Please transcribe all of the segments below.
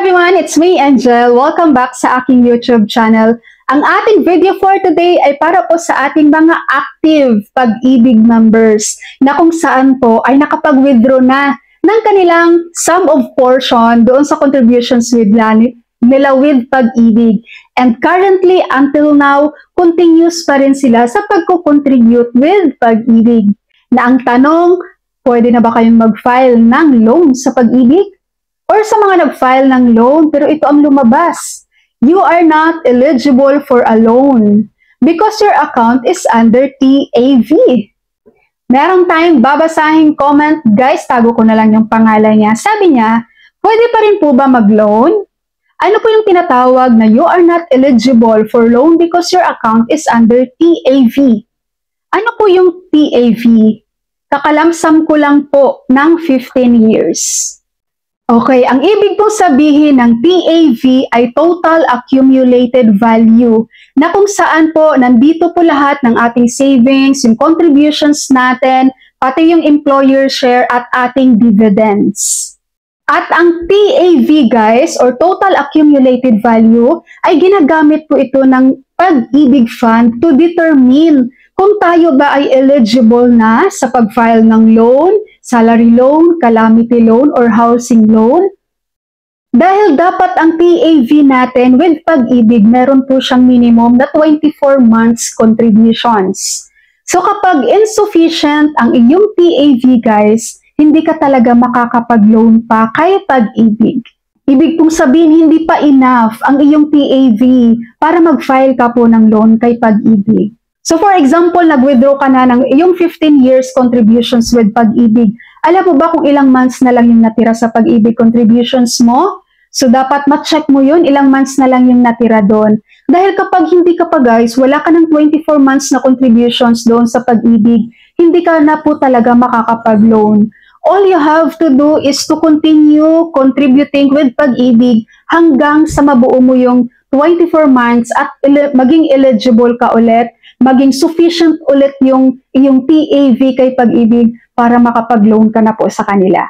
everyone! It's me, Angel. Welcome back sa aking YouTube channel. Ang ating video for today ay para po sa ating mga active Pag-ibig members na kung saan po ay nakapag-withdraw na ng kanilang sum of portion doon sa contributions nila with Pag-ibig. And currently, until now, continuous pa rin sila sa pagko-contribute with Pag-ibig. Na ang tanong, pwede na ba kayong mag-file ng loan sa Pag-ibig? Or sa mga nag-file ng loan pero ito ang lumabas, you are not eligible for a loan because your account is under TAV. Meron tayong babasahing comment, guys, tago ko na lang yung pangalan niya. Sabi niya, pwede pa rin po ba mag-loan? Ano po yung tinatawag na you are not eligible for loan because your account is under TAV? Ano po yung TAV? Kakalamsam ko lang po ng 15 years. Okay, ang ibig pong sabihin ng TAV ay Total Accumulated Value na kung saan po nandito po lahat ng ating savings, yung contributions natin, pati yung employer share at ating dividends. At ang TAV guys or Total Accumulated Value ay ginagamit po ito ng Pag-ibig Fund to determine kung tayo ba ay eligible na sa pag-file ng loan, salary loan, calamity loan, or housing loan. Dahil dapat ang TAV natin with Pag-ibig, meron po siyang minimum na 24 months contributions. So kapag insufficient ang iyong TAV guys, hindi ka talaga makakapag-loan pa kay Pag-ibig. Ibig pong sabihin, hindi pa enough ang iyong TAV para mag-file ka po ng loan kay Pag-ibig. So for example, nag-withdraw ka na ng iyong 15 years contributions with Pag-ibig. Alam mo ba kung ilang months na lang yung natira sa Pag-ibig contributions mo? So dapat ma-check mo yun, ilang months na lang yung natira doon. Dahil kapag hindi ka pa guys, wala ka ng 24 months na contributions doon sa Pag-ibig, hindi ka na po talaga makakapag-loan. All you have to do is to continue contributing with Pag-ibig hanggang sa mabuo mo yung 24 months at maging eligible ka ulit, maging sufficient ulit yung iyong TAV kay Pag-ibig para makapag-loan ka na po sa kanila.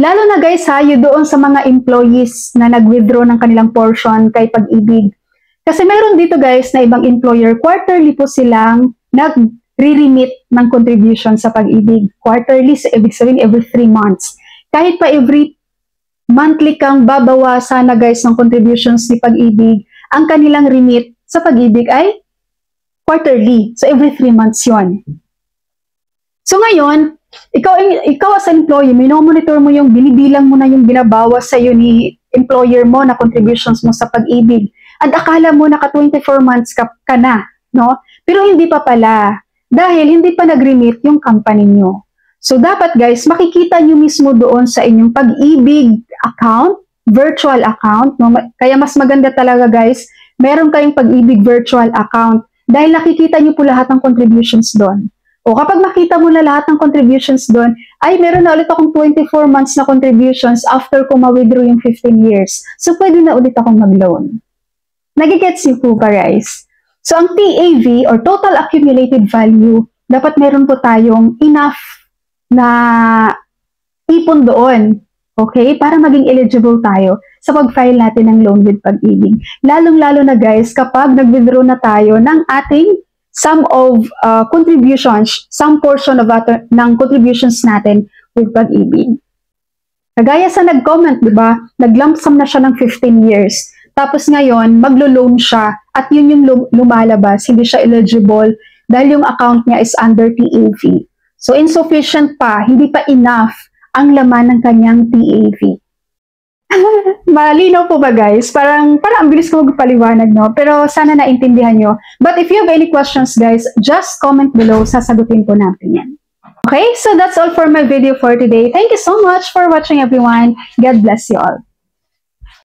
Lalo na guys ha, yun doon sa mga employees na nag-withdraw ng kanilang portion kay Pag-ibig. Kasi meron dito guys na ibang employer, quarterly po silang nag-re-remit ng contribution sa Pag-ibig. Quarterly, so ibig sabihin every 3 months. Kahit pa every monthly kang babawasan na guys ng contributions ni Pag-ibig, ang kanilang remit sa Pag-ibig ay quarterly. So, every 3 months yon. So, ngayon, ikaw as an employee, minomonitor mo yung binibilang mo na yung binabawas sa'yo ni employer mo na contributions mo sa Pag-ibig. At akala mo naka 24 months ka na, no? Pero hindi pa pala. Dahil hindi pa nag-remit yung company nyo. So, dapat guys, makikita nyo mismo doon sa inyong Pag-ibig account, virtual account. No? Kaya mas maganda talaga guys, meron kayong Pag-ibig virtual account. Dahil nakikita nyo po lahat ng contributions doon. O kapag makita mo na lahat ng contributions doon, ay meron na ulit akong 24 months na contributions after ko ma-withdraw yung 15 years. So, pwede na ulit akong mag-loan. Nagigets niyo po ba guys? So, ang TAV or Total Accumulated Value, dapat meron po tayong enough na ipon doon. Okay? Para maging eligible tayo sa pag-file natin ng loan with Pag-ibig. Lalong-lalo na guys, kapag nag-withdraw na tayo ng ating sum of contributions, some portion of ng contributions natin with Pag-ibig. Kagaya sa nag-comment, di ba? Nag-lump sum na siya ng 15 years. Tapos ngayon, maglo-loan siya at yun yung lumalabas, hindi siya eligible dahil yung account niya is under TAV. So insufficient pa, hindi pa enough ang laman ng kanyang TAV. Malinaw po ba guys? Parang ang bilis ko magpaliwanag, no? Pero sana naintindihan nyo. But if you have any questions guys, just comment below, sasagutin po natin yan. Okay, so that's all for my video for today. Thank you so much for watching everyone. God bless you all.